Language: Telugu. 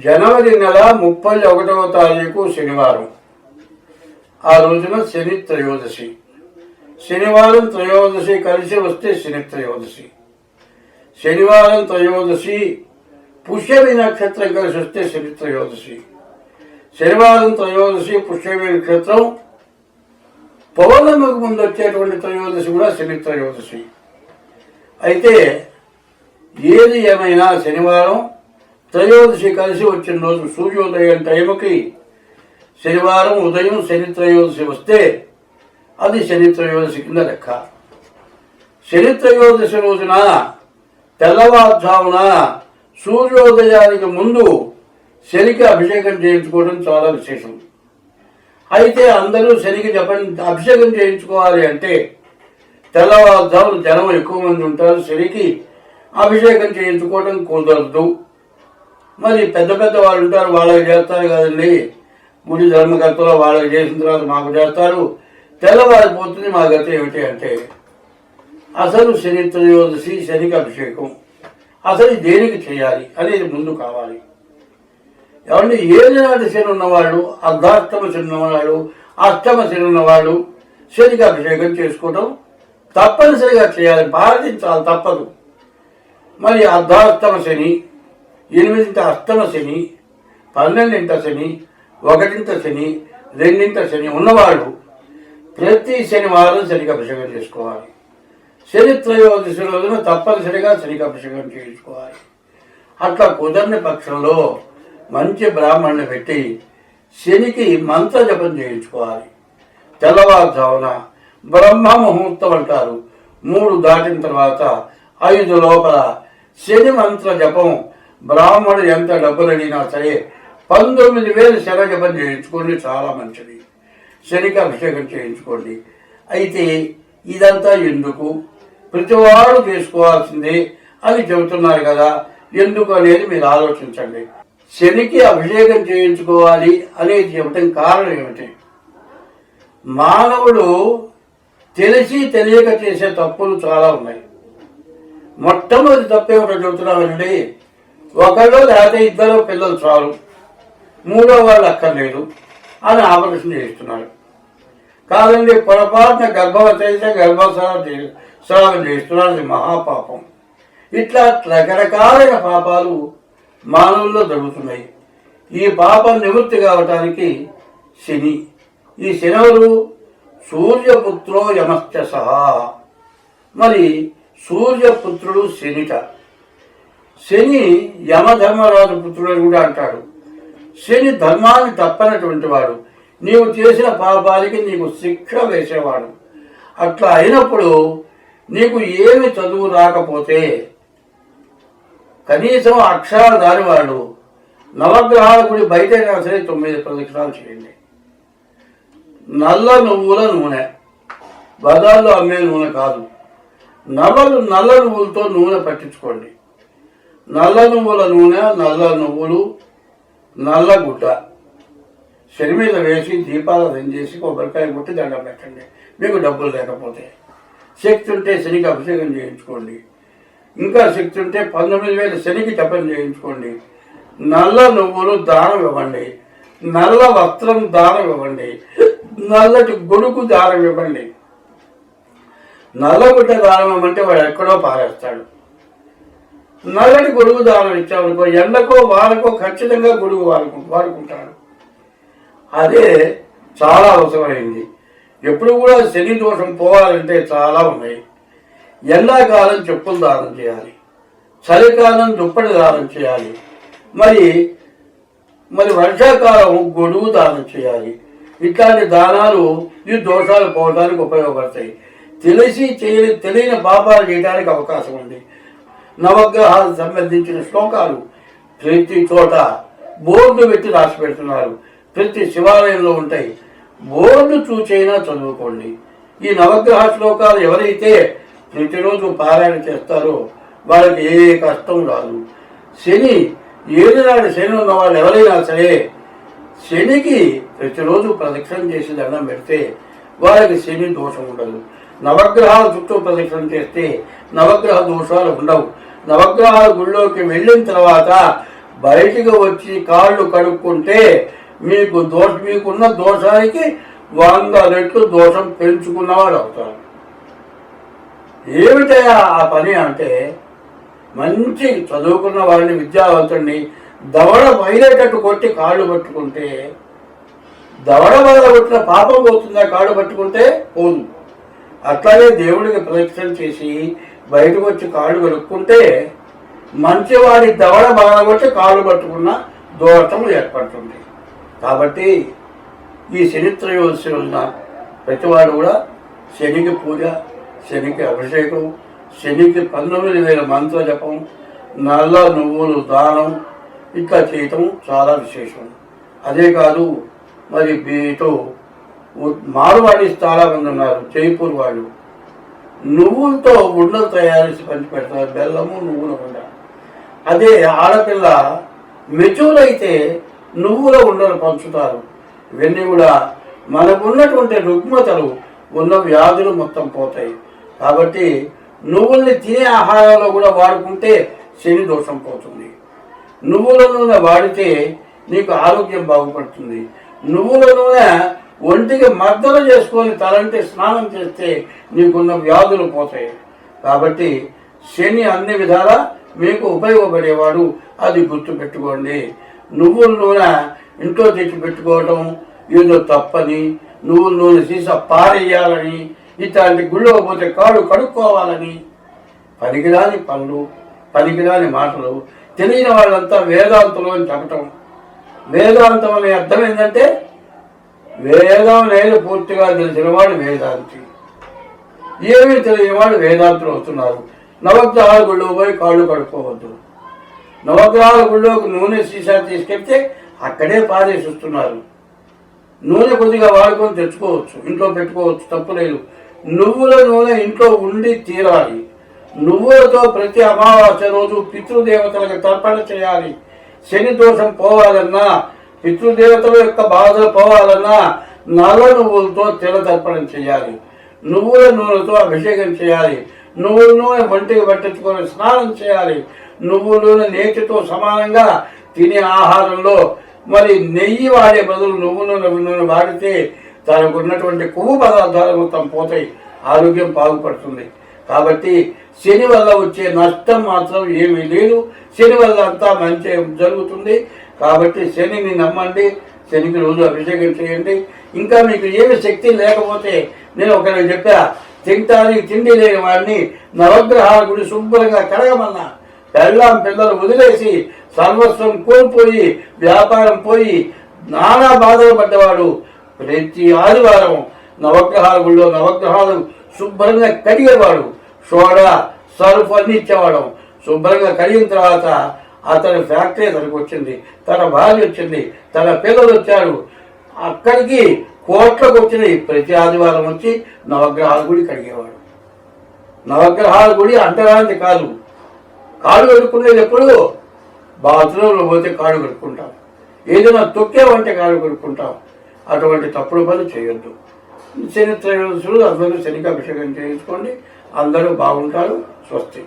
జనవరి నెల 31వ తారీఖు శనివారం. ఆ రోజున శని త్రయోదశి. శనివారం త్రయోదశి కలిసి వస్తే శని త్రయోదశి. శనివారం త్రయోదశి పుష్యమి నక్షత్రం కలిసి వస్తే శని త్రయోదశి. శనివారం త్రయోదశి పుష్యమి నక్షత్రం పౌర్ణమికి ముందు వచ్చేటువంటి త్రయోదశి కూడా శని త్రయోదశి. అయితే ఏది ఏమైనా శనివారం త్రయోదశి కలిసి వచ్చిన రోజు సూర్యోదయం టైంకి శనివారం ఉదయం శని త్రయోదశి వస్తే అది శని త్రయోదశి కింద లెక్క. శని త్రయోదశి రోజున తెల్లవారుజామున సూర్యోదయానికి ముందు శనికి అభిషేకం చేయించుకోవడం చాలా విశేషం. అయితే అందరూ శనికి అభిషేకం చేయించుకోవాలి అంటే తెల్లవారుజామున జనం ఎక్కువ మంది ఉంటారు. శనికి అభిషేకం చేయించుకోవడం కుదరదు. మరి పెద్ద పెద్ద వాళ్ళు ఉంటారు, వాళ్ళకి చేస్తారు కదండి. గుడి ధర్మకర్తలో వాళ్ళకి చేసిన తర్వాత మాకు చేస్తారు. తెల్లవారిపోతుంది. మా గత ఏమిటి అంటే అసలు శని త్రయోదశి, శనికి అభిషేకం అసలు దేనికి చేయాలి అనేది ముందు కావాలి. ఏమంటే ఏలినాటి శని ఉన్నవాళ్ళు, అర్ధాష్టమ శని ఉన్నవాళ్ళు, అష్టమ శని ఉన్నవాళ్ళు శనికి అభిషేకం చేసుకోవడం తప్పనిసరిగా చేయాలి, పాటించాలి, తప్పదు. మరి అర్ధాష్టమ శని, 8వ అష్టమ శని, 12వ శని, 1వ శని, 2వ శని ఉన్నవాళ్ళు ప్రతి శనివారం శనికి అభిషేకం చేసుకోవాలి. శని త్రయోదశి రోజున తప్పనిసరిగా శనికి అభిషేకం చేయించుకోవాలి. అట్లా కుదరని పక్షంలో మంచి బ్రాహ్మణ్ణి పెట్టి శనికి మంత్ర జపం చేయించుకోవాలి. తెల్లవారుజామున బ్రహ్మ ముహూర్తం అంటారు, 3 దాటిన తర్వాత 5 లోపల శని మంత్ర జపం బ్రాహ్మణుడు ఎంత డబ్బులు అడిగినా సరే 19,000 శన జపం చేయించుకోండి, చాలా మంచిది. శనికి అభిషేకం చేయించుకోండి. అయితే ఇదంతా ఎందుకు? ప్రతివాడు చేసుకోవాల్సిందే అని చెబుతున్నారు కదా, ఎందుకు అనేది మీరు ఆలోచించండి. శనికి అభిషేకం చేయించుకోవాలి అనేది చెప్పడం కారణం ఏమిటి? మానవుడు తెలిసి తెలియక చేసే తప్పులు చాలా ఉన్నాయి. మొట్టమొదటి తప్పు ఏమిటో చెబుతున్నామండి. ఒకళ్ళు లేకపోతే 2 పిల్లలు చాలు, 3వ వాళ్ళు అక్కర్లేదు అని ఆపరేషన్ చేస్తున్నారు. కాదండి, పొరపాటున గర్భవతి అయితే గర్భస్రావం చేస్తున్నారు, అది మహాపాపం. ఇట్లా రకరకాలైన పాపాలు మానవుల్లో జరుగుతున్నాయి. ఈ పాపం నివృత్తి కావటానికి శని. ఈ శనవులు సూర్యపుత్రో యమశ్చ సహా. మరి సూర్యపుత్రుడు శనిట. శని యమధర్మరాజు పుత్రుడు కూడా అంటాడు. శని ధర్మాన్ని తప్పనటువంటి వాడు, నీవు చేసిన పాపాలకి నీకు శిక్ష వేసేవాడు. అట్లా అయినప్పుడు నీకు ఏమి చదువు రాకపోతే కనీసం అక్షరాలు దానివాడు నవగ్రహాల గుడి బయటైనా సరే 9 ప్రదక్షిణాలు చేయండి. నల్ల నువ్వుల నూనె, బజార్లో అమ్మే నూనె కాదు, నల్ల నువ్వులతో నూనె పట్టించుకోండి. నల్ల నువ్వుల నూనె, నల్ల నువ్వులు, నల్ల గుడ్డ శని మీద వేసి దీపారాధన చేసి కొబ్బరికాయ కొట్టి దండం పెట్టండి. మీకు డబ్బులు లేకపోతే శక్తి ఉంటే శనికి అభిషేకం చేయించుకోండి. ఇంకా శక్తి ఉంటే 19,000 శనికి జపం చేయించుకోండి. నల్ల నువ్వులు దానం ఇవ్వండి, నల్ల వస్త్రం దానం ఇవ్వండి, నల్లటి గొడుగు దానం ఇవ్వండి. నల్లగుడ్డ దానం ఇవ్వమంటే వాడు ఎక్కడో పారేస్తాడు. నల్లటి గొడుగు దానం ఇచ్చామనుకో ఎండకో వానకో ఖచ్చితంగా గొడుగు వాడుకుంటాడు. అదే చాలా అవసరమైంది. ఎప్పుడు కూడా శని దోషం పోవాలంటే చాలా ఉన్నాయి. ఎండాకాలం చెప్పులు దానం చేయాలి, చలికాలం దుప్పటి దానం చేయాలి, మరి వర్షాకాలం గొడుగు దానం చేయాలి. ఇట్లాంటి దానాలు ఈ దోషాలు పోవడానికి ఉపయోగపడతాయి. తెలియని పాపాలు చేయడానికి అవకాశం ఉంది. నవగ్రహాలకు సంబంధించిన శ్లోకాలు ప్రతి చోట బోర్డు పెట్టి రాసి పెడుతున్నారు, ప్రతి శివాలయంలో ఉంటాయి. బోర్డు చూచైనా చదువుకోండి. ఈ నవగ్రహ శ్లోకాలు ఎవరైతే ప్రతిరోజు పారాయణ చేస్తారో వాళ్ళకి ఏ కష్టం రాదు. శని ఏడునాడు శని ఉన్న వాళ్ళు ఎవరైనా సరే శనికి ప్రతిరోజు ప్రదక్షిణ చేసి దండం పెడితే వాళ్ళకి శని దోషం ఉండదు. నవగ్రహాల చుట్టూ ప్రదక్షిణ చేస్తే నవగ్రహ దోషాలు ఉండవు. నవగ్రహాల గుళ్ళోకి వెళ్ళిన తర్వాత బయటికి వచ్చి కాళ్ళు కడుక్కుంటే మీకున్న దోషానికి 100 రెట్లు దోషం పెంచుకున్నవాడు అవుతారు. ఏమిటయా ఆ పని అంటే, మంచి చదువుకున్న వాడిని, విద్యావంతుడిని దవడ బయలేటట్టు కొట్టి కాళ్ళు పట్టుకుంటే, దవడ బయలు కొట్టిన పాపం పోతుందా కాళ్ళు పట్టుకుంటే? పోదు. అట్లాగే దేవుడికి ప్రదక్షిణ చేసి బయటకు వచ్చి కాళ్ళు కడుక్కుంటే మంచివాడి దవడ బగలగొట్టి కాళ్ళు పట్టుకున్న దోషం ఏర్పడుతుంది. కాబట్టి ఈ శని త్రయోదశి రోజున ప్రతివాడు కూడా శనికి పూజ, శనికి అభిషేకం, శనికి 19,000 మంత్ర జపం, నల్ల నువ్వులు దానం ఇట్లా చేయటం చాలా విశేషం. అదే కాదు, మరి వీటితో మారువాడి చాలామంది ఉన్నారు. జైపూర్ వాళ్ళు నువ్వులతో ఉండలు తయారు చేసి పంచి పెడతారు, బెల్లము నువ్వుల ఉండ. అదే ఆడపిల్ల మెచ్యూర్ అయితే నువ్వుల ఉండలు పంచుతారు. ఇవన్నీ కూడా మనకున్నటువంటి రుగ్మతలు, ఉన్న వ్యాధులు మొత్తం పోతాయి. కాబట్టి నువ్వుల్ని తినే ఆహారంలో కూడా వాడుకుంటే శని దోషం పోతుంది. నువ్వుల నూనె వాడితే నీకు ఆరోగ్యం బాగుపడుతుంది. నువ్వుల నూనె ఒంటికి మర్దన చేసుకొని తలంటే స్నానం చేస్తే నీకున్న వ్యాధులు పోతాయి. కాబట్టి శని అన్ని విధాలా మీకు ఉపయోగపడేవాడు, అది గుర్తు పెట్టుకోండి. నువ్వుల నూనె ఇంట్లో తెచ్చి పెట్టుకోవటం ఏదో తప్పని, నువ్వుల నూనె సీసా పారేయాలని, ఇట్లాంటి గుళ్ళో పోతే కాళ్ళు కడుక్కోవాలని పనికిరాని పనులు, పనికిరాని మాటలు తెలియని వాళ్ళంతా వేదాంతులు అని చెప్పటం. వేదాంతం అనే అర్థం ఏంటంటే, వేదం నేను పూర్తిగా తెలిసినవాడు వేదాంతి, ఏమీ తెలియనివాడు వేదాంతులు అవుతున్నారు. నవగ్రహాల గుళ్ళో పోయి కాళ్ళు కడుక్కోవద్దు. నవగ్రహాల గుళ్ళోకి నూనె సీసా తీసుకెళ్తే అక్కడే పారేసి వస్తున్నారు. నూనె కొద్దిగా వాడుకొని తెచ్చుకోవచ్చు, ఇంట్లో పెట్టుకోవచ్చు, తప్పులేదు. నువ్వుల నూనె ఇంట్లో ఉండి తీరాలి. నువ్వులతో ప్రతి అమావాస్య రోజు పితృదేవతలకు తర్పణ చేయాలి. శని దోషం పోవాలన్నా, పితృదేవతల యొక్క బాధలు పోవాలన్నా నల్ల నువ్వులతో తిల తర్పణం చేయాలి. నువ్వుల నూనెతో అభిషేకం చేయాలి. నువ్వుల నూనె ఒంటికి పట్టించుకొని స్నానం చేయాలి. నువ్వుల నూనె నేతితో సమానంగా తినే ఆహారంలో మరి నెయ్యి వాడే బదులు నువ్వుల నూనె వాడితే తనకు ఉన్నటువంటి కొవ్వు పదార్థాలు మొత్తం పోతాయి, ఆరోగ్యం బాగుపడుతుంది. కాబట్టి శని వల్ల వచ్చే నష్టం మాత్రం ఏమీ లేదు. శని వల్ల అంతా మంచి జరుగుతుంది. కాబట్టి శనిని నమ్మండి, శనికి రోజు అభిషేకం చేయండి. ఇంకా మీకు ఏమి శక్తి లేకపోతే నేను ఒకరికి చెప్పా, తింటానికి తిండి లేని వాడిని నవగ్రహాల గుడి శుభ్రంగా కడగమన్నా. పిల్లలు వదిలేసి సర్వస్వం కోల్పోయి వ్యాపారం పోయి నానా బాధలు పడ్డవాడు ప్రతి ఆదివారం నవగ్రహాల గుడిలో నవగ్రహాలు శుభ్రంగా కడిగేవాడు. సోడా, సర్ఫ్ అన్ని ఇచ్చేవాడు. శుభ్రంగా కడిగిన తర్వాత అతని ఫ్యాక్టరీ తనకు వచ్చింది, తన భార్య వచ్చింది, తన పిల్లలు వచ్చారు. అక్కడికి కోట్లకు వచ్చినాయి. ప్రతి ఆదివారం వచ్చి నవగ్రహాల గుడి కడిగేవాడు. నవగ్రహాల గుడి అంటరాంతి కాదు. కాడు కడుక్కునేది ఎప్పుడు? బాత్రూంలో పోతే కాడు కడుక్కుంటాం, ఏదైనా తొక్కేవంటే కాడు కడుక్కుంటాం. అటువంటి తప్పుడు పని చేయొద్దు. శని త్రయోదశులు అందరూ శనికి అభిషేకం చేయించుకోండి. అందరూ బాగుంటారు. స్వస్తి.